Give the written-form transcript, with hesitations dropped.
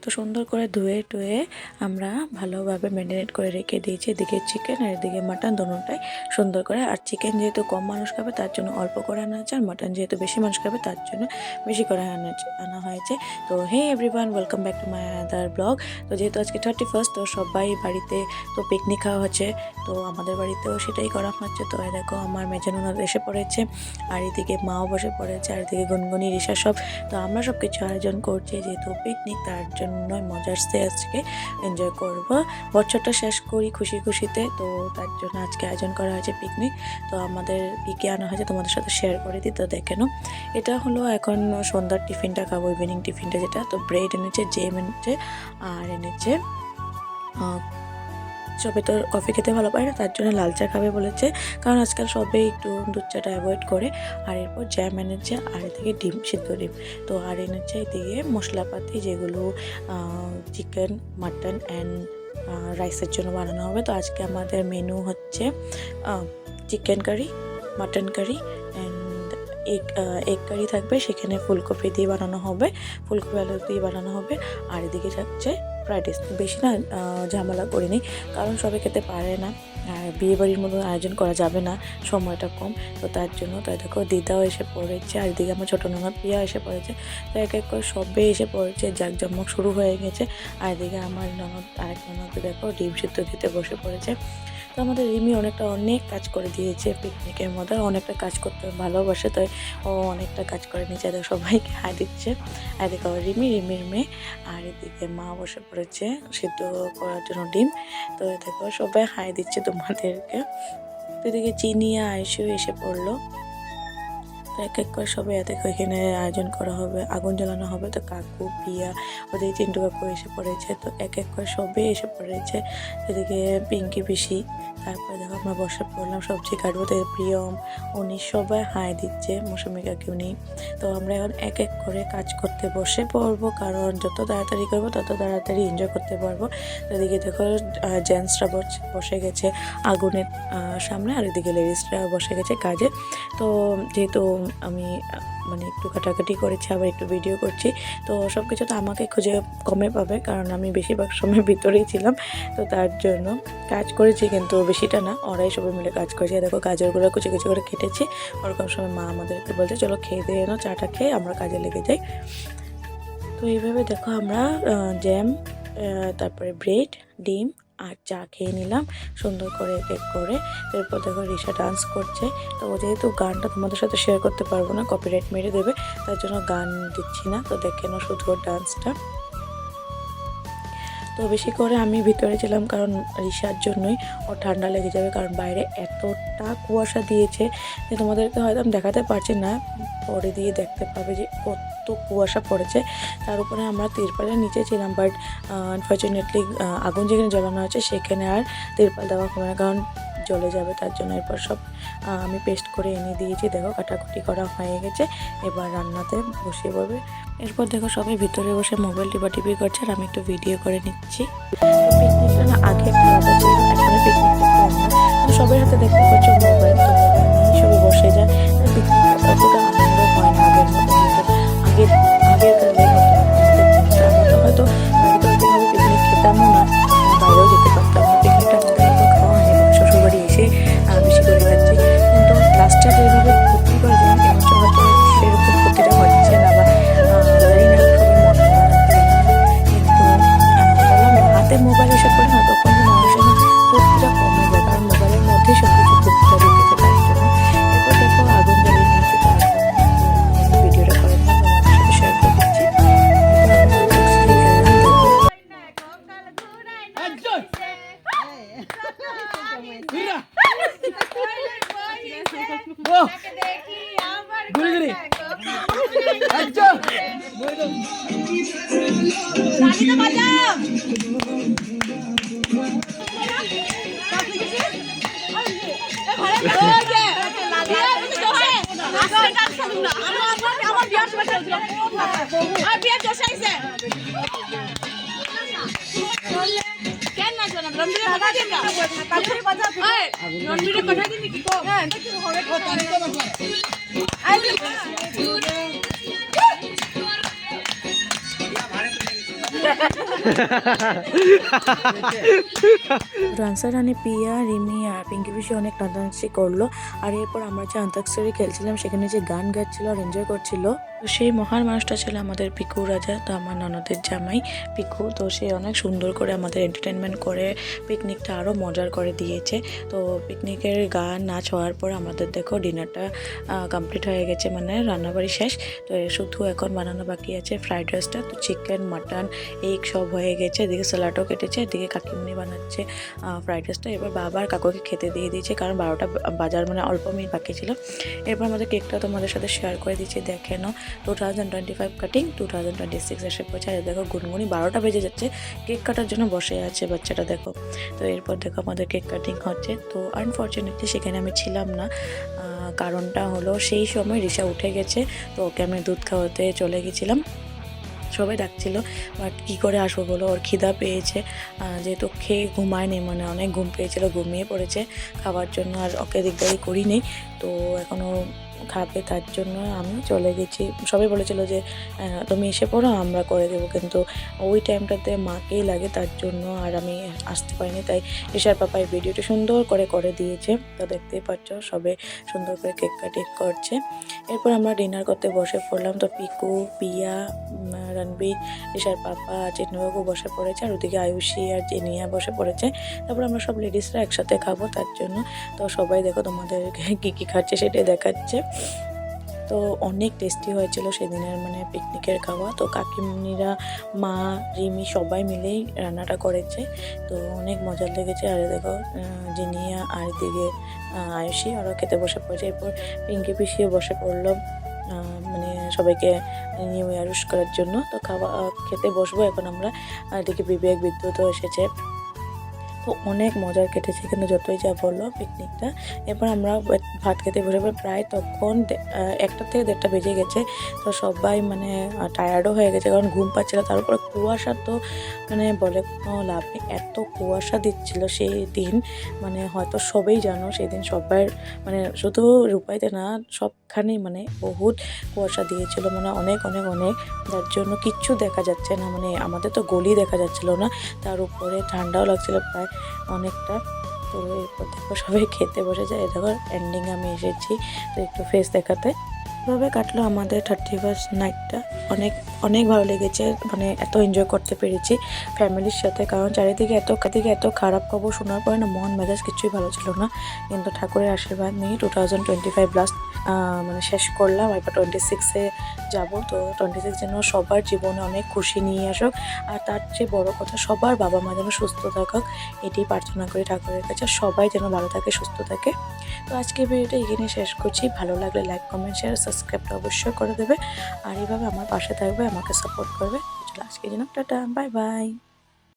তো সুন্দর করে ধুয়ে টুয়ে আমরা ভালোভাবে ম্যারিনেট করে রেখে দিয়েছি। এদিকে চিকেন আর এদিকে মাটন দোনোটাই সুন্দর করে। আর চিকেন যেহেতু কম মানুষ খাবে তার জন্য অল্প করে আনা হয়েছে, আর মাটন যেহেতু বেশি মানুষ খাবে তার জন্য বেশি করে আনা হয়েছে। তো hey everyone, welcome back to my other blog. তো যেহেতু আজকে 31st, তো সবাই বাড়িতে তো পিকনিক খাওয়া হচ্ছে, তো আমাদের বাড়িতেও সেটাই করা হচ্ছে। তো দেখো আমার মেজননদ এসে পড়েছে, আর এদিকে মাও বসে পড়েছে, আর এদিকে গুনগুনি রিসা সব। তো আমরা সব কিছু আয়োজন করছি, যেহেতু পিকনিক তার জন্য মজার সে আজকে এনজয় করব, বছরটা শেষ করি খুশি খুশিতে। তো তার জন্য আজকে আয়োজন করা হয়েছে পিকনিক। তো আমাদের কী কী আনা হয়েছে তোমাদের সাথে শেয়ার করে দিই। তো দেখে নাও, এটা হলো এখন সন্ধ্যার টিফিনটা খাবো, ইভিনিং টিফিনটা যেটা। তো ব্রেড এনেছে, জেম এনেছে, আর এনেছে সবে তো কফি খেতে ভালো পায় না, তার জন্য লাল চা খাবে বলেছে, কারণ আজকাল সবে একটু দুধ চাটা অ্যাভয়েড করে। আর এরপর জ্যাম এনেছে, আর এদিকে ডিম, সিদ্ধ ডিম। তো আর এনেছে এদিকে মশলাপাতি, যেগুলো চিকেন, মাটন অ্যান্ড রাইসের জন্য বানানো হবে। তো আজকে আমাদের মেনু হচ্ছে chicken curry, mutton curry and egg curry থাকবে, সেখানে ফুলকপি দিয়ে বানানো হবে, ফুলকপি আলু দিয়ে বানানো হবে। আর এদিকে থাকছে ফ্রাইড রাইস। বেশি না ঝামেলা করিনি, কারণ সবাই খেতে পারে না, বিয়ে বাড়ির মতো আয়োজন করা যাবে না, সময়টা কম। তো তার জন্য তাই দেখো দিদাও এসে পড়েছে, আর এদিকে আমার ছোটো ননদ প্রিয়া এসে পড়েছে। তো এক এক করে সবে এসে পড়েছে, জাঁকজমক শুরু হয়ে গেছে। আর এদিকে আমার ননদ, আরেক ননদ দেখো ডিম সিদ্ধ দিতে বসে পড়েছে। তো আমাদের রিমি অনেক কাজ করে দিয়েছে পিকনিকের মধ্যে, অনেকটা কাজ করতে ভালোবাসে, তাই ও অনেকটা কাজ করে নিচে সবাইকে হাই দিচ্ছে। আর এদিকে রিমির মেয়ে, আর এদিকে মা বসে পড়েছে সিদ্ধ করার জন্য ডিম। তো দেখো সবাই হাই দিচ্ছে তোমাদেরকে। তো এদিকে চিনি আয়ুষও এসে পড়লো। তো এক এক করে সবাই দেখো এখানে আয়োজন করা হবে, আগুন জ্বালানো হবে। তো কাকু, পিয়া, ওদের চিন্টু কাকু এসে পড়েছে। তো এক এক করে সবে এসে পড়েছে। এদিকে পিঙ্কি পিসি, তারপরে দেখো আমরা বসে পড়লাম সবজি কাটবো। তো প্রিয়ম, উনি সবাই হাই দিচ্ছে, মৌসুমি কাকি উনি। তো আমরা এখন এক এক করে কাজ করতে বসে পড়বো, কারণ যত তাড়াতাড়ি করবো তত তাড়াতাড়ি এনজয় করতে পারবো। তো এদিকে দেখো জেন্টসরা বসে গেছে আগুনের সামনে, আর এদিকে লেডিসরা বসে গেছে কাজে। তো যেহেতু আমি মানে একটু কাটাকাটি করেছি, আবার একটু ভিডিও করছি, তো সব কিছু তো আমাকে খুঁজে কমে পাবে, কারণ আমি বেশিরভাগ সময় ভিতরেই ছিলাম। তো তার জন্য কাজ করেছি, কিন্তু বেশিটা না, ওরাই সবাই মিলে কাজ করেছি। দেখো গাজরগুলো কুচি কুচি করে কেটেছি। ওরকম সময় মা আমাদেরকে বলছে চলো খেয়ে দিয়ে এনো, চাটা খেয়ে আমরা কাজে লেগে যাই। তো এইভাবে দেখো আমরা জ্যাম, তারপরে ব্রেড, ডিম আর চা খেয়ে নিলাম সুন্দর করে এক এক করে। এরপর দেখো রিসা ডান্স করছে। তো যেহেতু গানটা তোমাদের সাথে শেয়ার করতে পারবো না, কপিরাইট মেরে দেবে, তার জন্য গান দিচ্ছি না। তো দেখে নাও শুধু ওর ডান্সটা। তো বেশি করে আমি ভিতরে ছিলাম, কারণ রিসার জন্যই ওর ঠান্ডা লেগে যাবে, কারণ বাইরে এতটা কুয়াশা দিয়েছে যে তোমাদেরকে হয়তো আমি দেখাতে পারছি না, পরে দিয়ে দেখতে পাবে যে কত কুয়াশা পড়েছে। তার উপরে আমরা তিরপালের নিচে ছিলাম, বাট আনফর্চুনেটলি আগুন যেখানে জ্বালানো হয়েছে সেখানে আর তিরপাল দেওয়া হবে না, কারণ জ্বলে যাবে, তার জন্য। এরপর সব আমি পেস্ট করে এনে দিয়েছি, দেখো কাটাকুটি করা হয়ে গেছে, এবার রান্নাতে বসিয়ে পড়বে। এরপর দেখো সবাই ভিতরে বসে মোবাইল টিপি করছে, আর আমি একটু ভিডিও করে নিচ্ছি। পিকনিকটা না আগে একটা আলাদা ছিল, এখন পিকনিকটা কম না, সবার হাতে দেখতে পাচ্ছ মোবাইল, তো মোবাইল নিয়ে সবাই বসে যায়। পিকনিকটা অতটা আনন্দ হয় না আগের মতো, আগের কালের মতো। আমরা তো হয়তো আগে তো ওরকমভাবে পিকনিক খেতামও না, বাইরেও যেতে পারতাম না, পিকনিকটা আমাদের মতো খাওয়া হয়নি, শ্বশুরবাড়ি এসে বেশি করে খাচ্ছি। কিন্তু লাস্টে যেভাবে ভর্তি করেছিলাম এবছর হয়তো সেরকম ক্ষতিটা হচ্ছে না, বা জানি না সবাই মন ভালো রাখতে পারে না। কিন্তু বললাম না, হাতে মোবাইল এসে পড়ে না, তখন মানুষের না ফুর্তিটা কমে যায়, কারণ মোবাইলের মধ্যেই সব কিছু ফুর্তিটা ঢুকেছে, তার জন্য। এরপর দেখো আগুন জ্বালিয়ে নিয়েছে, তার জন্য আমি ভিডিওটা করে নিলাম, তোমাদের সাথে শেয়ার করে দিচ্ছি। এরপর আমি অল্প কিছু খেললাম, দেখো। রানসা রানী, পিয়া, রিমি আর পিঙ্কি পিসি অনেক নাচানাচি করলো। আর এরপর আমরা যে আন্তাক্ষরী খেলছিলাম সেখানে যে গান গাচ্ছিল আর এনজয় করছিল, তো সেই মহান মানুষটা ছিল আমাদের পিকু রাজা, তো আমার ননদের জামাই পিকু। তো সে অনেক সুন্দর করে আমাদের এন্টারটেনমেন্ট করে পিকনিকটা আরও মজার করে দিয়েছে। তো পিকনিকের গান নাচ হওয়ার পর আমাদের দেখো ডিনারটা কমপ্লিট হয়ে গেছে, মানে রান্নাবাড়ি শেষ। তো শুধু এখন বানানো বাকি আছে ফ্রাইড রাইসটা। তো চিকেন, মাটন, এগ সব হয়ে গেছে, এদিকে স্যালাডও কেটেছে, এদিকে কাকিমনি বানাচ্ছে ফ্রাইড রাইসটা। এবার বাবা আর কাকুকে খেতে দিয়ে দিয়েছে, কারণ 12টা বাজার, মানে অল্প মিনিট বাকি ছিল। এরপর আমাদের কেকটা তোমাদের সাথে শেয়ার করে দিচ্ছি, দেখে নাও। 2025 কাটিং 2026 এসে পৌঁছে। আর দেখো গুনগুনি 12টা বেজে যাচ্ছে, কেক কাটার জন্য বসে আছে বাচ্চাটা দেখো। তো এরপর দেখো আমাদের কেক কাটিং হচ্ছে। তো আনফর্চুনেটলি সেখানে আমি ছিলাম না, কারণটা হলো সেই সময় রিসা উঠে গেছে, তো ওকে আমি দুধ খাওয়াতে চলে গেছিলাম। সবাই ডাকছিল, বাট কী করে আসবো বলো, ওর খিদা পেয়েছে, যেহেতু খেয়ে ঘুমায়নি, মানে অনেক ঘুম পেয়েছিল, ঘুমিয়ে পড়েছে খাওয়ার জন্য। আর ওকে দিকদারি করিনি, তো এখনও খাবে, তার জন্য আমি চলে গেছি। সবাই বলেছিল যে তুমি এসে পড়ো, আমরা করে দেবো, কিন্তু ওই টাইমটাতে মাকেই লাগে, তার জন্য আর আমি আসতে পারিনি। তাই ঋষার পাপা এই ভিডিওটি সুন্দর করে দিয়েছে, তো দেখতেই পাচ্ছ সবে সুন্দর করে কেক কাটিং করছে। এরপর আমরা ডিনার করতে বসে পড়লাম। তো পিকু, পিয়া, রণবীর, ঋষার পাপা, চিন্নবাবু বসে পড়েছে, আর ওদিকে আয়ুষী আর জেনিয়া বসে পড়েছে। তারপর আমরা সব লেডিসরা একসাথে খাবো, তার জন্য। তো সবাই দেখো তোমাদের কী কী খাচ্ছে সেটাই দেখাচ্ছে। তো অনেক টেস্টি হয়েছিল সেদিনের মানে পিকনিকের খাওয়া। তো কাকিমনিরা, মা, রিমি সবাই মিলেই রান্নাটা করেছে, তো অনেক মজার লেগেছে। আর দেখো জিনিয়া আর এদিকে আয়ুষী ওরা খেতে বসে পড়েছে। এরপর পিঙ্কি পিসিও বসে পড়লো, মানে সবাইকে নিউ ইয়ার উইশ করার জন্য। তো খাওয়া খেতে বসবো এখন আমরা। এদিকে বিবেক, বিদ্যুৎও এসেছে। তো অনেক মজার কেটেছে, কিন্তু যতই যা বললো পিকনিকটা। এরপর আমরা ভাত খেতে বসে প্রায় তখন 1টা থেকে 1:30 বেজে গেছে। তো সবাই মানে টায়ার্ডও হয়ে গেছে, কারণ ঘুম পাচ্ছিল। তার উপরে কুয়াশা, তো মানে বলে কোনো লাভ নেই, এত কুয়াশা দিচ্ছিল সেই দিন। মানে হয়তো সবাই জানো সেই দিন সবাই, মানে শুধু রূপাইতে না সবখানেই মানে বহুত কুয়াশা দিয়েছিল, মানে অনেক অনেক অনেক, যার জন্য কিচ্ছু দেখা যাচ্ছে না, মানে আমাদের তো গলি দেখা যাচ্ছিল না। তার উপরে ঠান্ডাও লাগছিল প্রায় অনেকটা। তো এরপর দেখো সবাই খেতে বসে যায়। দেখো এন্ডিং আমি এসেছি, তো একটু ফেস দেখাতে। এভাবে কাটলো আমাদের 31st নাইটটা। অনেক অনেক ভালো লেগেছে, মানে এত এনজয় করতে পেরেছি ফ্যামিলির সাথে, কারণ চারিদিকে এত খারাপ খবর শোনার পরে না মন মেজাজ কিছুই ভালো ছিল না। কিন্তু ঠাকুরের আশীর্বাদ নিয়ে 2025 লাস্ট মানে শেষ করলাম। এবার 26-এ যাব। তো 26 যেন সবার জীবনে অনেক খুশি নিয়ে আসুক, আর তার চেয়ে বড় কথা সবার বাবা মা যেন সুস্থ থাকুক, এটি প্রার্থনা করি ঠাকুরের কাছে, সবাই যেন ভালো থাকে, সুস্থ থাকে। তো আজকে ভিডিওটা এখানে শেষ করছি। ভালো লাগলে লাইক, কমেন্ট, শেয়ার, সাবস্ক্রাইবটা অবশ্যই করে দেবে, আর এইভাবে আমার পাশে থাকবে, আমাকে সাপোর্ট করবে। চলো আজকের জন্য টাটা, বাই বাই।